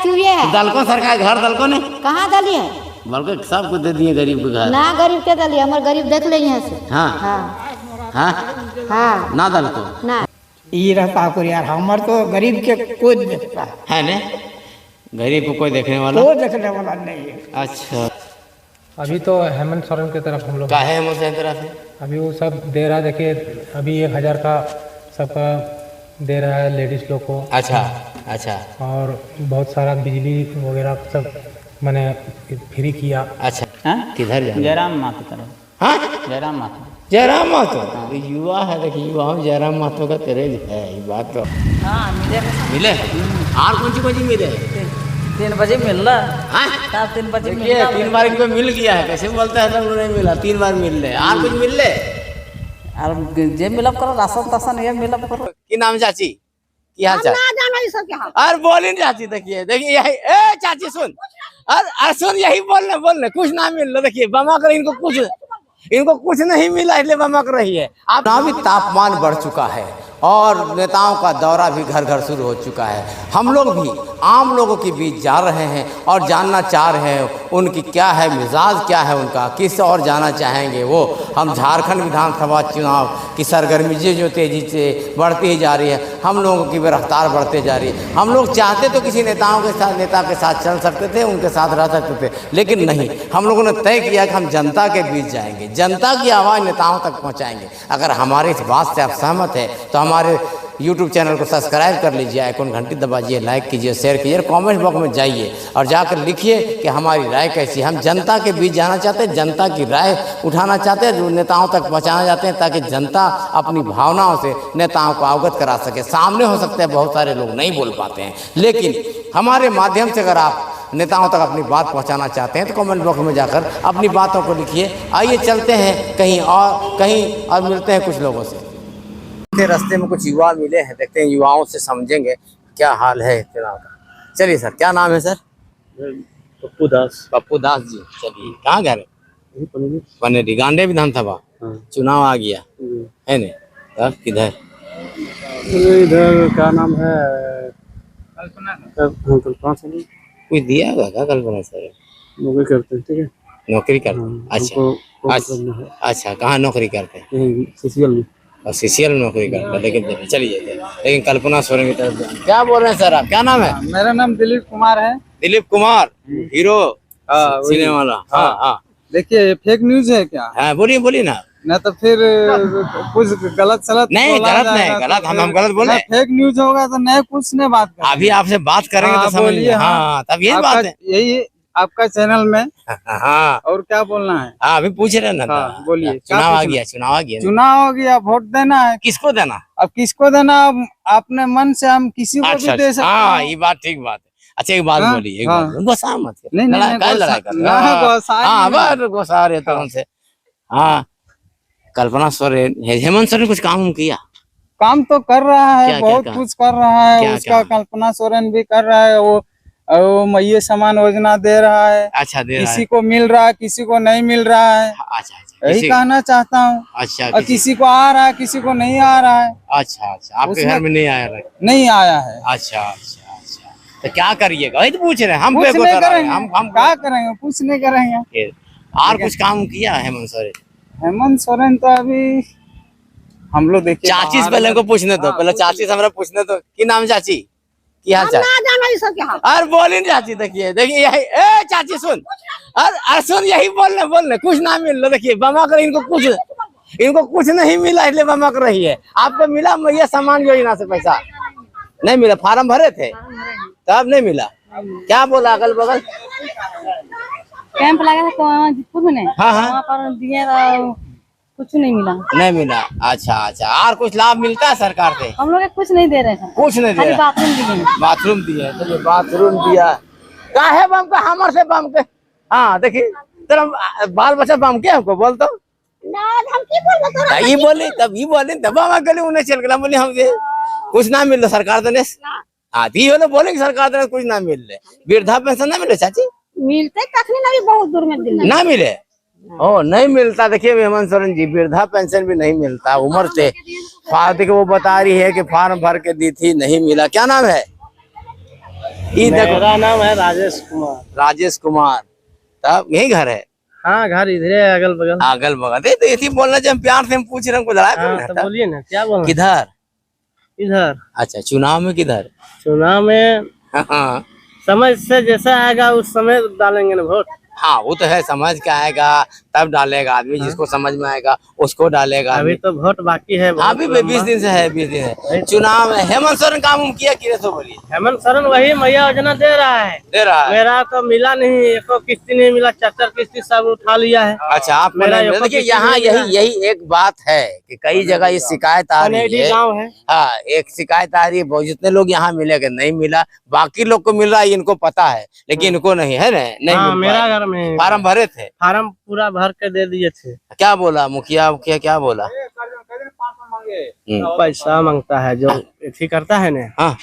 चुहिए है। दलको सरकार घर दलको ने कहाँ दली है? बल्कि सब कुछ दे दिए गरीब के घर ना गरीब के दली, हमारे गरीब देख ले यहाँ से। हाँ हाँ हाँ हाँ ना दलको ना ये रहता को यार, हमार तो गरीब के कोई देखता है ने गरीब को कोई देखने वाला कोई देखने वाला नहीं है। अच्छा अभी तो हेमंत सोरेन की तरफ हम लोग का है मुझे तरह से अभी वो सब दे रहा है। देखिए अभी 1000 का सबका दे रहा है लेडीज लोग को। अच्छा अच्छा और बहुत सारा बिजली वगैरह सब मैंने फ्री किया। अच्छा हाँ? किधर जाना जयराम मातो तरफ। हाँ जयराम मातो। जयराम महतो युवा है देखिए युवा में जयराम महतो का क्रेज है ये बात तो हाँ मिले और कौन सी मिले 3 बजे मिल रहा। हाँ 3 बजे मिल देखिए रहा। 3 बार इनको मिल गया है कैसे बोलते हैं सब नहीं मिला 3 बार मिल ले और कुछ मिल ले और जे मिलब करो राशन तासन ये मिलब करो। की नाम चाची की हाल चाल और बोली चाची देखिए देखिए यही ए चाची सुन और सुन यही बोलने कुछ ना मिल रहा देखिए बमा कर इनको कुछ नहीं मिला इसलिए बमक रही है। आप भी तापमान बढ़ चुका है और नेताओं का दौरा भी घर घर शुरू हो चुका है। हम लोग भी आम लोगों के बीच जा रहे हैं और जानना चाह रहे हैं उनकी क्या है मिजाज क्या है उनका किस और जाना चाहेंगे वो। हम झारखंड विधानसभा चुनाव की सरगर्मी जो तेज़ी से बढ़ती ही जा रही है हम लोगों की भी रफ्तार बढ़ते जा रही है। हम लोग चाहते तो किसी नेता के साथ चल सकते थे उनके साथ रह सकते थे लेकिन नहीं हम लोगों ने तय किया कि हम जनता के बीच जाएंगे जनता की आवाज़ नेताओं तक पहुँचाएंगे। अगर हमारे इस बात से आप सहमत है तो हमारे YouTube चैनल को सब्सक्राइब कर लीजिए आइकॉन घंटी दबाइए लाइक कीजिए शेयर कीजिए कमेंट बॉक्स में जाइए और जाकर लिखिए कि हमारी राय कैसी है। हम जनता के बीच जाना चाहते हैं जनता की राय उठाना चाहते हैं जो नेताओं तक पहुंचाना चाहते हैं ताकि जनता अपनी भावनाओं से नेताओं को अवगत करा सके। सामने हो सकते हैं बहुत सारे लोग नहीं बोल पाते हैं लेकिन हमारे माध्यम से अगर आप नेताओं तक अपनी बात पहुंचाना चाहते हैं तो कमेंट बॉक्स में जाकर अपनी बातों को लिखिए। आइए चलते हैं कहीं और मिलते हैं कुछ लोगों से। रास्ते में कुछ युवा मिले हैं देखते हैं युवाओं से समझेंगे क्या हाल है चुनाव का। चलिए सर क्या नाम है सर? पप्पू दास जी। चलिए कहाँ घर है? पनेरी गांडे विधानसभा चुनाव आ गया है न तब किधर इधर क्या नाम है कल्पना सर कुछ दिया होगा क्या कल्पना सर? नौकरी करते हैं ठीक है नौकरी करते अच्छा कहाँ नौकरी करते हैं? और सीसीएल नौकरी करते हैं लेकिन चलिए लेकिन कल्पना सोरेन की तरफ क्या बोल रहे हैं सर आप? क्या नाम है? मेरा नाम दिलीप कुमार है। दिलीप कुमार हीरो सिने वाला। हाँ हाँ देखिए फेक न्यूज है क्या? हाँ बोलिए ना तो फिर कुछ गलत नहीं गलत हम गलत बोल रहे हैं। फेक न्यूज होगा तो नहीं कुछ नहीं बात करेंगे। अभी आपसे बात करेंगे तो समझिए। हाँ तब यही बात है यही आपका चैनल में। हाँ और क्या बोलना है? हाँ अभी पूछ रहे ना। हाँ, बोलिए। चुनाव आ गया चुनाव हो गया वोट देना है। किसको देना? अब किसको देना अपने मन से हम किसी को भी दे सकते हैं। हाँ ये बात ठीक बात है। अच्छा एक बात बोलिए गोसा मत गोसा रहे तो हमसे। हाँ कल्पना सोरेन हेमंत सोरेन कुछ काम किया? काम तो कर रहा है बहुत कुछ कर रहा है उसका कल्पना सोरेन भी कर रहा है वो मैये समान योजना दे रहा है। अच्छा दे रहा है। किसी को मिल रहा है किसी को नहीं मिल रहा है। अच्छा यही कहना चाहता हूँ। अच्छा और किसी को आ रहा है किसी को नहीं आ रहा है। अच्छा आपके घर में नहीं आया है? नहीं आया है। अच्छा तो क्या करिएगा वही तो पूछ रहे हैं हम कुछ नहीं करेंगे। हम क्या करेंगे कुछ नहीं करेंगे। और कुछ काम किया हेमंत सोरेन? हेमंत सोरेन तो अभी हम लोग देखिए चाची से पहले को पूछने दो पहले चाची से हमारा पूछने दो की नाम चाची की हाल चाल और बोली चाची देखिए यही ए चाची सुन और सुन यही बोलने कुछ ना मिल रहा देखिए बमा कर इनको कुछ नहीं मिला इसलिए बमक रही है। आपको मिला मैया समान योजना से पैसा नहीं मिला? फार्म भरे थे तब नहीं मिला? क्या बोला अगल बगल? कैंप लगा था जितपुर में वहाँ पर दिए कुछ नहीं मिला। अच्छा और कुछ लाभ मिलता है सरकार से? हम लोग कुछ नहीं दे रहे हैं। कुछ नहीं दे रहे। बाथरूम दिए चलिए बाथरूम दिया क्या है बम का हमर से बम के। हाँ देखिए तेरा बाल बच्चा बम के हमको बोल तो बोले तब हम गले उन्हें चल गया बोले हमसे कुछ ना मिल रहा सरकार देने। हाँ दी हो बोले कि सरकार देने कुछ ना मिल रहे। वृद्धा पेंशन ना मिले चाची? मिलते कखनी बहुत दूर में ना मिले नहीं मिलता। देखिए हेमंत सोरेन जी वृद्धा पेंशन भी नहीं मिलता उम्र से फायदे वो बता रही है कि फॉर्म भर के दी थी नहीं मिला। क्या नाम है? ये देखो, मेरा नाम है राजेश कुमार। राजेश कुमार, तब यही घर है? हाँ, घर इधर है, अगल बगल। अगल बगल। तो इसी बोलना चाहिए, हम प्यार से हम पूछ रहे हैं, कुछ लड़ाई हाँ, तो बोलिए ना, क्या बोलना? किधर? इधर। अच्छा, चुनाव में किधर? चुनाव में हाँ समझ से जैसा आएगा उस समय डालेंगे ना वोट। हाँ, वो तो है, समझ के आएगा तब डालेगा आदमी, जिसको समझ में आएगा उसको डालेगा। अभी तो वोट बाकी है। अभी 20 दिन से है, 20 दिन है चुनाव में। हेमंत सोरेन काम किया कि तो बोलिए। हेमंत सोरेन वही मैया योजना दे रहा है। मेरा तो मिला नहीं, एको किस्ती नहीं मिला, 4 किस्ती सब उठा लिया है। अच्छा, आप मेरा देखिए, यहाँ यही एक बात है कि कई जगह ये शिकायत आ रही है। गाँव है। हाँ, एक शिकायत आ रही है, बहुत जितने लोग यहाँ मिलेगा, नहीं मिला, बाकी लोग को मिल रहा है, इनको पता है, लेकिन इनको नहीं है ना, नहीं। मेरा घर में फार्म भरे थे, फार्म पूरा भर के दे दिए थे। क्या बोला मुखिया क्या बोला? पैसा मांगता है, जो ऐसी करता है ना। हाँ,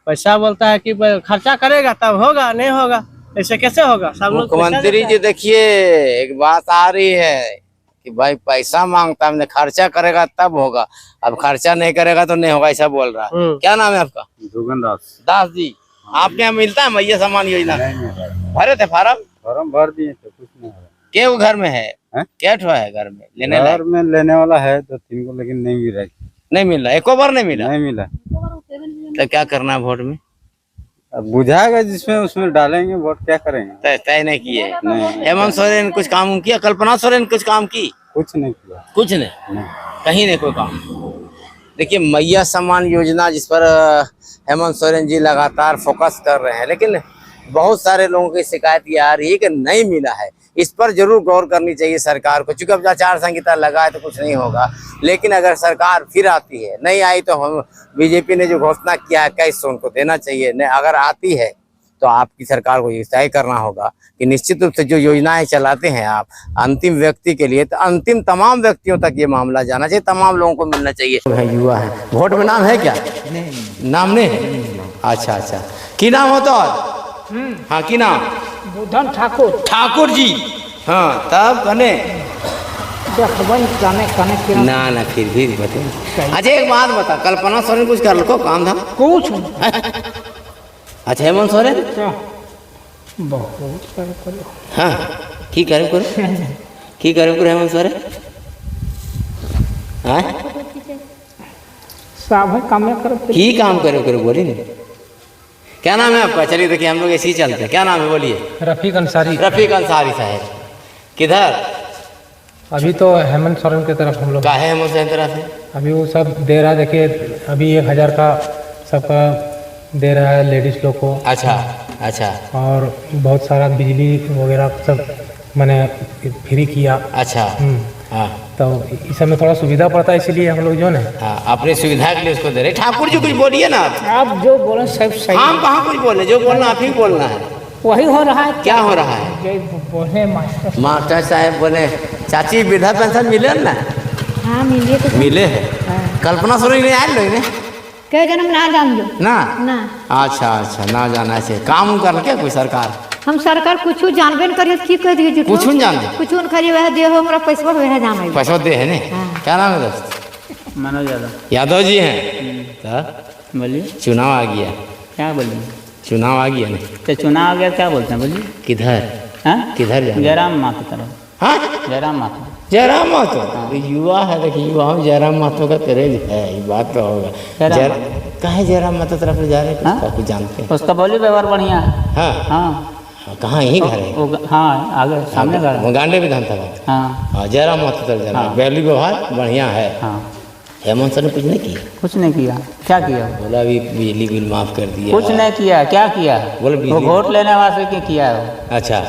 पैसा बोलता है कि खर्चा करेगा तब होगा, नहीं होगा ऐसे कैसे होगा? सब लोग मुख्यमंत्री जी देखिए, एक बात आ रही है कि भाई पैसा मांगता है, खर्चा करेगा तब होगा, अब खर्चा नहीं करेगा तो नहीं होगा, ऐसा बोल रहा है। क्या नाम है आपका? जोगन दास। दास जी, आपके यहाँ मिलता है मैया सम्मान योजना? भरे थे फार्म? फार्म भर दिए थे, कुछ नहीं हो रहा। क्या वो घर में है? क्या ठो है घर में? घर में लेने वाला है 2-3 को, लेकिन नहीं मिल रहा। नहीं मिला, एको बार नहीं मिला? नहीं मिला। तो क्या करना है वोट में? अब बुझाएगा जिसमें उसमें डालेंगे वोट, क्या करेंगे? तय नहीं किए? नहीं। हेमंत सोरेन कुछ काम किया? कल्पना सोरेन कुछ काम की? कुछ नहीं किया। कुछ नहीं, कहीं नहीं कोई काम। देखिए, मैया सम्मान योजना जिस पर हेमंत सोरेन जी लगातार फोकस कर रहे हैं, लेकिन बहुत सारे लोगों की शिकायत ये आ रही है कि नहीं मिला है। इस पर जरूर गौर करनी चाहिए सरकार को, क्योंकि अब आचार संहिता लगा है तो कुछ नहीं होगा, लेकिन अगर सरकार फिर आती है, नहीं आई तो हम बीजेपी ने जो घोषणा किया है 21 उनको देना चाहिए, नहीं अगर आती है तो आपकी सरकार को ये तय करना होगा कि निश्चित रूप से जो योजनाएं चलाते हैं आप अंतिम व्यक्ति के लिए, तो अंतिम तमाम व्यक्तियों तक ये मामला जाना चाहिए, तमाम लोगों को मिलना चाहिए। युवा है, वोट में नाम है क्या? नहीं। नाम नहीं? अच्छा, की नाम हो तो? हाँ, की नाम? बुधन ठाकुर। ठाकुर जी, हाँ, तब कने ना फिर भी बताइए। अच्छा, एक बात बता, कल्पना सोरेन कुछ कर लो काम धाम? कुछ अच्छा, हेमंत सोरेन बहुत हाँ, की करे हेमंत सोरेन? हाँ, सब काम करो, की काम करे बोली नहीं। क्या नाम है आपका? चलिए देखिए, हम लोग ऐसे ही चलते हैं। क्या नाम है बोलिए? रफीक अंसारी। रफीक अंसारी साहब, किधर? अभी तो हेमंत सोरेन की तरफ हम लोग। का है हेमंत सोरेन तरफ से? अभी वो सब दे रहा है, देखिए अभी 1000 का सबका दे रहा है लेडीज लोग को। अच्छा। और बहुत सारा बिजली वगैरह सब मैंने फ्री किया। अच्छा। हाँ, तो इस समय थोड़ा सुविधा पड़ता है, इसलिए हम लोग जो है हाँ, अपने सुविधा के लिए उसको दे रहे। ठाकुर जी कुछ बोलिए ना आप जो बोले सब सही। हम कहाँ कुछ बोले, जो बोलना आप ही बोलना है। वही हो रहा है। क्या हो रहा है? जो बोले मास्टर साहब बोले, चाची वृद्धा पेंशन मिले ना? हाँ, मिले है। कल्पना सोरेन नहीं आए लोग क्या जन्म ना जान लो ना? अच्छा, ना जाना से काम कर क्या कोई सरकार? हम सरकार कुछ जानबे न करिए, की कह दिए? कुछ नहीं जानते? कुछ न करिए, वह दे हो हमरा पैसा, वह जाना पैसा दे है ने। क्या नाम है दोस्त? मनोज यादव जी हैं। बोलिए, चुनाव आ गया। क्या बोलिए? चुनाव आ गया नहीं तो चुनाव आ गया, क्या बोलते हैं? बोलिए। किधर? हाँ, किधर जाना? जयराम माँ की तरफ। हाँ, जयराम माता। जयराम महतो युवा है, देखिए युवा में जयराम महतो का क्रेज है, ये बात तो होगा। कहे जयराम महतो तरफ जा रहे हैं, कुछ जानते हैं? उसका बोली व्यवहार बढ़िया है। हाँ, कहाँ यही घर है? हाँ, आगे सामने घर है, गांडे विधानसभा। हाँ, जयराम महतो तरफ जा रहा है, बैली व्यवहार बढ़िया है। हाँ, हेमंत सोरेन कुछ नहीं किया? कुछ नहीं किया। क्या किया? बोला अभी बिजली बिल माफ कर दिया। कुछ नहीं किया। क्या किया? बोले वो वोट लेने वास्ते क्या किया है? अच्छा,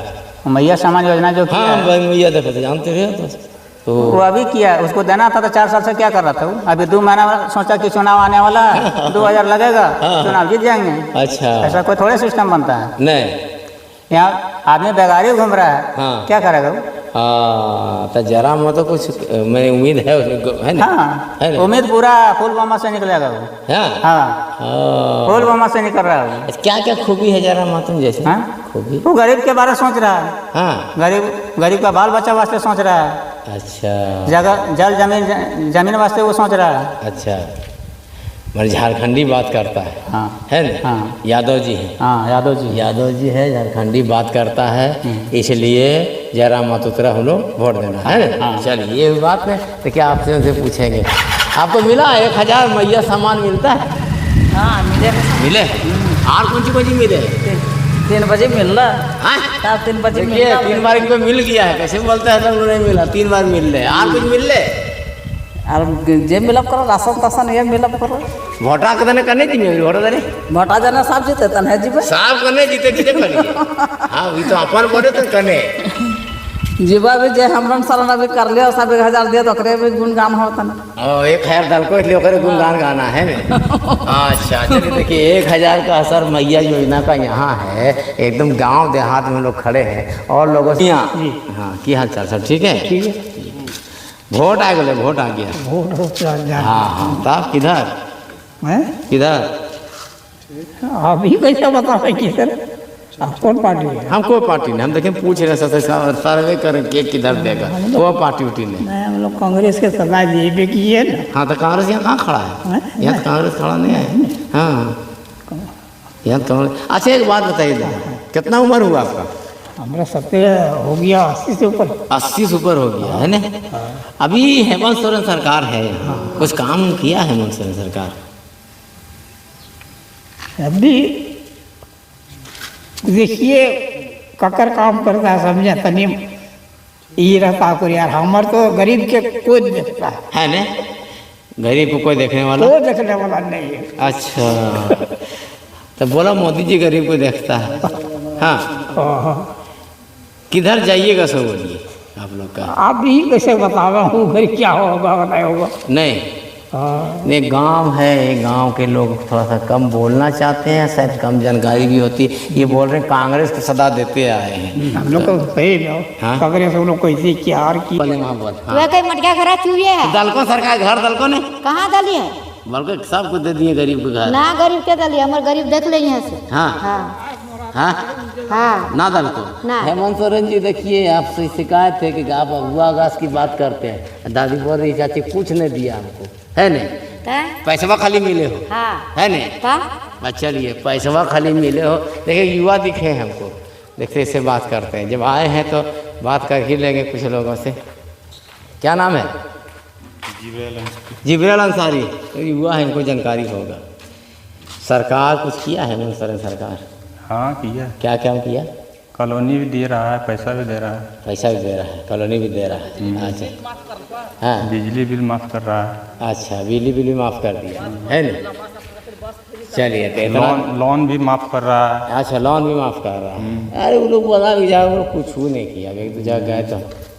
मैया सम्मान योजना जो किया। हाँ भाई, मैया देखो तो जानते रहे तो वो अभी किया, उसको देना था तो 4 साल से क्या कर रहा था वो? अभी 2 महीना सोचा कि चुनाव आने वाला है, 2000 लगेगा, चुनाव जीत जाएंगे। अच्छा, ऐसा कोई थोड़े सिस्टम बनता है? नहीं, यहाँ आदमी बेगारी घूम रहा है। हाँ, क्या करेगा वो? हाँ, तो जयराम महतो कुछ मेरी उम्मीद है उसमें, है ना? हाँ, है ना? उम्मीद पूरा पुलवामा से निकलेगा वो। हाँ, पुलवामा से निकल रहा है वो। क्या खूबी है जयराम महतो जैसे? हाँ, खूबी वो गरीब के बारे में सोच रहा है। हाँ, गरीब का बाल बच्चा वास्ते सोच रहा है। अच्छा, जगह जल जमीन वास्ते वो सोच रहा है। अच्छा, मगर झारखंडी बात करता है। हाँ है ना? हाँ यादव जी है। हाँ यादव जी है, झारखंडी बात करता है, इसलिए जयराम मातोत्रा हम लोग वोट देना है ना। चलिए ये बात है, तो क्या आपसे उनसे पूछेंगे, आपको मिला 1000 मैया सामान मिलता है? हाँ मिले। और कौन सी मिले? 3 बजे मिल रहा है, 3 बजे देखिए 3 बार इनको मिल गया है, कैसे बोलते हैं लोग नहीं मिला, 3 बार मिल रहे। और कुछ मिल रहे और जे मिलब करो, राशन तासन ये मिलब करो। वोटा कदने करने चाहिए, वोटा देने मोटा जना साहब जीते तन है जीबे, साहब करने जीते किसे करिए। हाँ ये तो अपन बोले तो करने जीवा भी जे हमरन सालन अभी कर लियो, सब 1000 दे तो करे भी गुणगान होता ना। ओ 1000 डाल को इसलिए करे गुणगान गाना है ना। अच्छा चलिए देखिए 1000 का असर मैया योजना का यहाँ है, एकदम गांव देहात में लोग खड़े हैं और लोगों से यहाँ। हाँ की हाल चाल सब ठीक है? ठीक है। वोट आ गए, वोट आ गया। वोट हाँ हाँ तब किधर है किधर? अभी कैसे बताओ किधर, आप कौन पार्टी है? हम कोई पार्टी नहीं, हम देखें पूछ रहे हैं, सर्वे करें के किधर देगा, वो पार्टी उठी नहीं। नहीं, हम लोग कांग्रेस के सदा जीबे की है ना। हाँ तो कांग्रेस यहाँ कहाँ खड़ा है? यहाँ तो कांग्रेस खड़ा नहीं है। हाँ यहाँ तो कांग्रेस। अच्छा एक बात बताइए, कितना उम्र हुआ आपका? हमारा 70 हो गया, 80 से ऊपर। 80 से ऊपर हो गया है ना। अभी हेमंत सोरेन सरकार है यहाँ, कुछ काम किया है हेमंत सोरेन सरकार? अभी देखिए ककर काम करता है, समझे तनी ये रहता को यार, हमारे तो गरीब के कोई देखता है ना, गरीब को कोई देखने वाला, कोई देखने वाला नहीं है। अच्छा तो बोला मोदी जी गरीब को देखता है। हाँ किधर जाइएगा सो बोलिए आप लोग का? आप ही कैसे बतावा हूँ घर क्या होगा बताया होगा। नहीं नहीं गांव है, गांव के लोग थोड़ा सा कम बोलना चाहते हैं, शायद कम जानकारी भी होती है। ये बोल रहे हैं कांग्रेस को सदा देते आए हैं हम लोग को सही हाँ? कांग्रेस हम लोग कैसे क्या और की बोले वहाँ बोल। वह कहीं मटका घरा चुए है, दलको सरकार घर दलको ने कहाँ दली है? बल्कि सब कुछ दे दिए गरीब को घर। ना गरीब के दली, हमारे गरीब देख ले यहाँ से। हाँ हाँ हाँ हाँ ना दल को ना। हेमंत सोरेन जी देखिए आपसे शिकायत है कि आप अगुआ गाछ की बात करते हैं, दादी बोल रही चाची कुछ नहीं दिया हमको, है नहीं पैसवा खाली मिले हो, हाँ है नहीं? चलिए पैसवा खाली मिले हो। देखिए युवा दिखे हैं हमको, देखते इससे बात करते हैं, जब आए हैं तो बात कर ही लेंगे कुछ लोगों से। क्या नाम है? जिब्राइल अंसारी। तो युवा है, इनको जानकारी होगा। सरकार कुछ किया है हेमंत सोरेन सरकार? हाँ किया। क्या क्या किया? कॉलोनी भी दे रहा है, पैसा भी दे रहा है। पैसा भी दे रहा है, कॉलोनी भी दे रहा है। अच्छा हाँ बिजली बिल माफ़ कर रहा है। अच्छा बिजली बिल भी माफ़ कर दिया है ना। चलिए तो लोन भी माफ़ कर रहा है। अच्छा लोन भी माफ़ कर रहा है। अरे वो लोग बोला भी जाओ, कुछ नहीं किया, एक दो जगह गए तो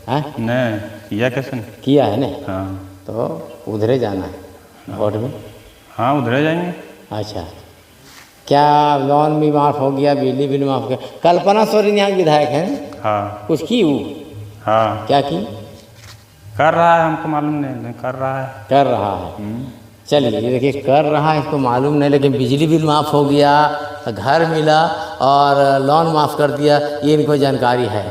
हाँ नहीं किया, कैसे नहीं किया है ना। हाँ तो उधरे जाना है वोट में? हाँ उधरे जाएंगे। अच्छा क्या लोन भी माफ़ हो गया, बिजली बिल माफ़ किया? कल्पना सोरेन यहाँ विधायक हैं। हाँ कुछ की वो? हाँ क्या की? कर रहा है, हमको मालूम नहीं कर रहा है। कर रहा है। चलिए ये देखिए कर रहा है, इसको मालूम नहीं, लेकिन बिजली बिल माफ़ हो गया, घर मिला और लोन माफ़ कर दिया, ये इनको जानकारी है।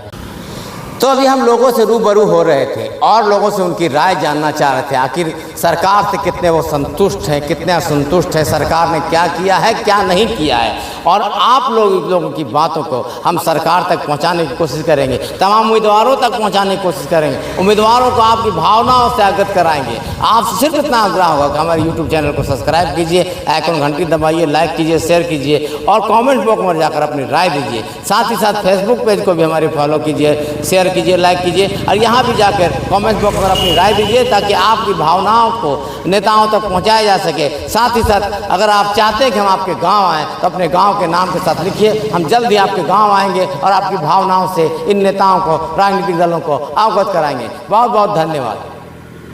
तो अभी हम लोगों से रूबरू हो रहे थे और लोगों से उनकी राय जानना चाह रहे थे, आखिर सरकार से कितने वो संतुष्ट हैं, कितने असंतुष्ट हैं, सरकार ने क्या किया है क्या नहीं किया है। और आप लोगों की बातों को हम सरकार तक पहुंचाने की कोशिश करेंगे, तमाम उम्मीदवारों तक पहुंचाने की कोशिश करेंगे, उम्मीदवारों को आपकी भावनाओं से अवगत कराएंगे। आपसे सिर्फ इतना आग्रह होगा कि हमारे यूट्यूब चैनल को सब्सक्राइब कीजिए, आइकन घंटी दबाइए, लाइक कीजिए, शेयर कीजिए और कॉमेंट बॉक्स में जाकर अपनी राय दीजिए। साथ ही साथ फेसबुक पेज को भी हमारे फॉलो कीजिए, शेयर कीजिए, लाइक कीजिए और यहाँ भी जाकर कमेंट बॉक्स में अपनी राय दीजिए, ताकि आपकी भावनाओं को नेताओं तक पहुँचाया जा सके। साथ ही साथ अगर आप चाहते हैं कि हम आपके गांव आएँ तो अपने गांव के नाम के साथ लिखिए, हम जल्द ही आपके गांव आएंगे और आपकी भावनाओं से इन नेताओं को, राजनीतिक दलों को अवगत कराएंगे। बहुत बहुत धन्यवाद।